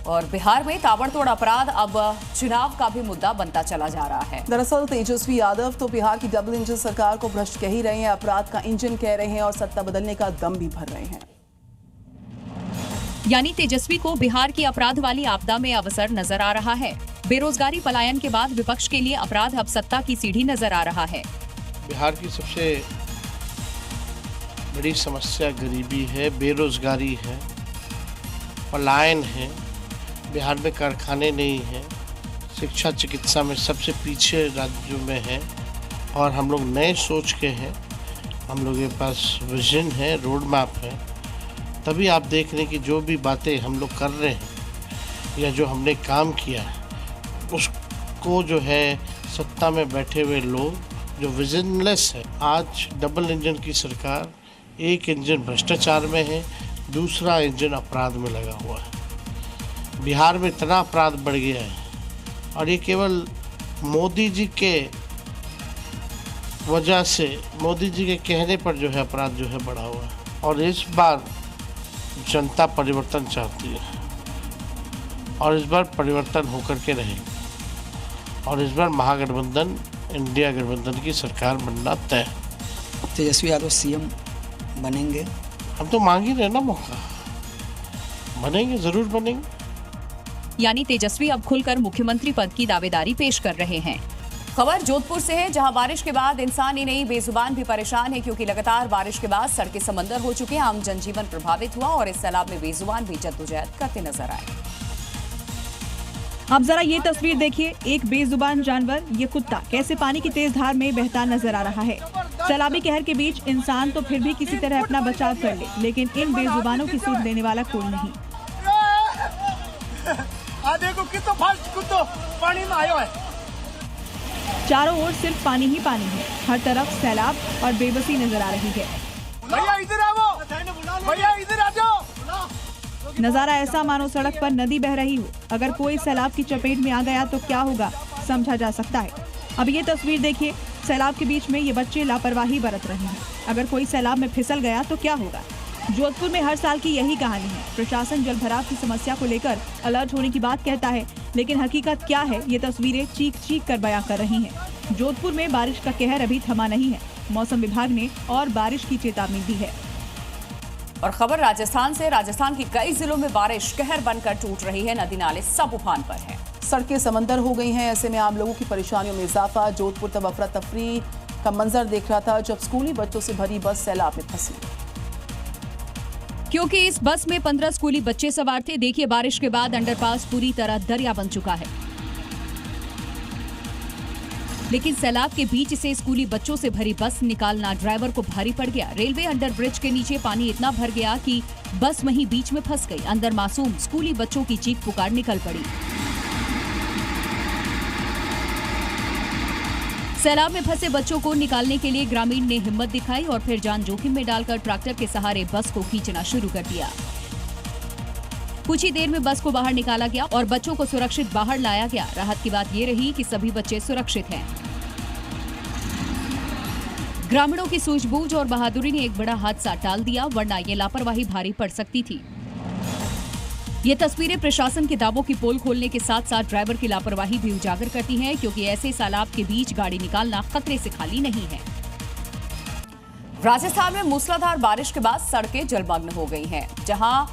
और बिहार में ताबड़तोड़ अपराध अब चुनाव का भी मुद्दा बनता चला जा रहा है। दरअसल तेजस्वी यादव तो बिहार की डबल इंजन सरकार को भ्रष्ट कह ही रहे हैं, अपराध का इंजन कह रहे हैं और सत्ता बदलने का दम भी भर रहे हैं। यानी तेजस्वी को बिहार की अपराध वाली आपदा में अवसर नजर आ रहा है। बेरोजगारी पलायन के बाद विपक्ष के लिए अपराध अब सत्ता की सीढ़ी नजर आ रहा है। बिहार की सबसे बड़ी समस्या गरीबी है, बेरोजगारी है, पलायन है। बिहार में कारखाने नहीं हैं, शिक्षा चिकित्सा में सबसे पीछे राज्यों में है और हम लोग नए सोच के हैं। हम लोग के पास विजन है, रोड मैप है। तभी आप देख रहे हैं कि जो भी बातें हम लोग कर रहे हैं या जो हमने काम किया है उसको जो है सत्ता में बैठे हुए लोग जो विजनलेस है। आज डबल इंजन की सरकार, एक इंजन भ्रष्टाचार में है, दूसरा इंजन अपराध में लगा हुआ है। बिहार में इतना अपराध बढ़ गया है और ये केवल मोदी जी के वजह से, मोदी जी के कहने पर जो है अपराध जो है बढ़ा हुआ है। और इस बार जनता परिवर्तन चाहती है और इस बार परिवर्तन होकर के रहेगी और इस बार महागठबंधन, इंडिया गठबंधन की सरकार बनना तय है। तेजस्वी यादव सीएम बनेंगे? हम तो मांग ही रहे ना मौका, बनेंगे, जरूर बनेंगे। यानी तेजस्वी अब खुलकर मुख्यमंत्री पद की दावेदारी पेश कर रहे हैं। खबर जोधपुर से है, जहां बारिश के बाद इंसान ही नहीं बेजुबान भी परेशान है, क्योंकि लगातार बारिश के बाद सड़कें समंदर हो चुके हैं। आम जनजीवन प्रभावित हुआ और इस सैलाब में बेजुबान भी जद्दोजहद करते नजर आए। अब जरा ये तस्वीर देखिए, एक बेजुबान जानवर, ये कुत्ता कैसे पानी की तेज धार में बहता नजर आ रहा है। सैलाबी कहर के बीच इंसान तो फिर भी किसी तरह अपना बचाव कर ले, लेकिन इन बेजुबानों की सुध लेने वाला कोई नहीं। देखो कितना फास्ट कुत्तो पानी में आयो है। चारों ओर सिर्फ पानी ही पानी है, हर तरफ सैलाब और बेबसी नजर आ रही है। भैया इधर आओ, भैया इधर आ जाओ। नजारा ऐसा मानो सड़क पर नदी बह रही हो। अगर कोई सैलाब की चपेट में आ गया तो क्या होगा, समझा जा सकता है। अब ये तस्वीर देखिए, सैलाब के बीच में ये बच्चे लापरवाही बरत रहे हैं। अगर कोई सैलाब में फिसल गया तो क्या होगा। जोधपुर में हर साल की यही कहानी है। प्रशासन जल भराव की समस्या को लेकर अलर्ट होने की बात कहता है, लेकिन हकीकत क्या है ये तस्वीरें चीख चीख कर बयां कर रही हैं। जोधपुर में बारिश का कहर अभी थमा नहीं है। मौसम विभाग ने और बारिश की चेतावनी दी है। और खबर राजस्थान से, राजस्थान की कई जिलों में बारिश कहर बनकर टूट रही है। नदी नाले सब उफान पर है, सड़कें समंदर हो गई हैं। ऐसे में आम लोगों की परेशानियों में इजाफा। जोधपुर तब अफरा तफरी का मंजर देख रहा था जब स्कूली बच्चों से भरी बस सैलाब में फंसी, क्योंकि इस बस में 15 स्कूली बच्चे सवार थे। देखिए, बारिश के बाद अंडरपास पूरी तरह दरिया बन चुका है, लेकिन सैलाब के बीच से स्कूली बच्चों से भरी बस निकालना ड्राइवर को भारी पड़ गया। रेलवे अंडरब्रिज के नीचे पानी इतना भर गया कि बस वहीं बीच में फंस गई। अंदर मासूम स्कूली बच्चों की चीख पुकार निकल पड़ी। सैलाब में फंसे बच्चों को निकालने के लिए ग्रामीण ने हिम्मत दिखाई और फिर जान जोखिम में डालकर ट्रैक्टर के सहारे बस को खींचना शुरू कर दिया। कुछ ही देर में बस को बाहर निकाला गया और बच्चों को सुरक्षित बाहर लाया गया। राहत की बात ये रही कि सभी बच्चे सुरक्षित हैं। ग्रामीणों की सूझबूझ और बहादुरी ने एक बड़ा हादसा टाल दिया, वरना ये लापरवाही भारी पड़ सकती थी। ये तस्वीरें प्रशासन के दावों की पोल खोलने के साथ साथ ड्राइवर की लापरवाही भी उजागर करती हैं, क्योंकि ऐसे सैलाब के बीच गाड़ी निकालना खतरे से खाली नहीं है। राजस्थान में मूसलाधार बारिश के बाद सड़कें जलमग्न हो गई हैं, जहां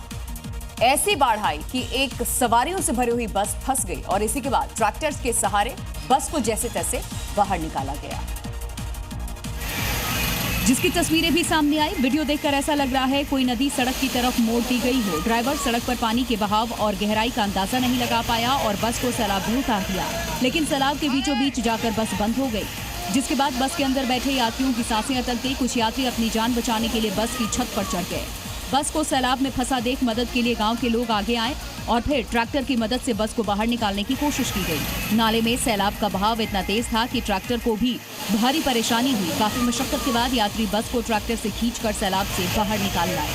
ऐसी बाढ़ आई कि एक सवारियों से भरी हुई बस फंस गई और इसी के बाद ट्रैक्टर्स के सहारे बस को जैसे तैसे बाहर निकाला गया, जिसकी तस्वीरें भी सामने आई। वीडियो देखकर ऐसा लग रहा है कोई नदी सड़क की तरफ मोड़ दी गई हो। ड्राइवर सड़क पर पानी के बहाव और गहराई का अंदाजा नहीं लगा पाया और बस को सैलाब में उतार दिया, लेकिन सैलाब के बीचों बीच जाकर बस बंद हो गई, जिसके बाद बस के अंदर बैठे यात्रियों की सांसें अटलती। कुछ यात्री अपनी जान बचाने के लिए बस की छत पर चढ़ गए। बस को सैलाब में फंसा देख मदद के लिए गांव के लोग आगे आए और फिर ट्रैक्टर की मदद से बस को बाहर निकालने की कोशिश की गई। नाले में सैलाब का बहाव इतना तेज था कि ट्रैक्टर को भी भारी परेशानी हुई। काफी मशक्कत के बाद यात्री बस को ट्रैक्टर से खींचकर सैलाब से बाहर निकाल लाए।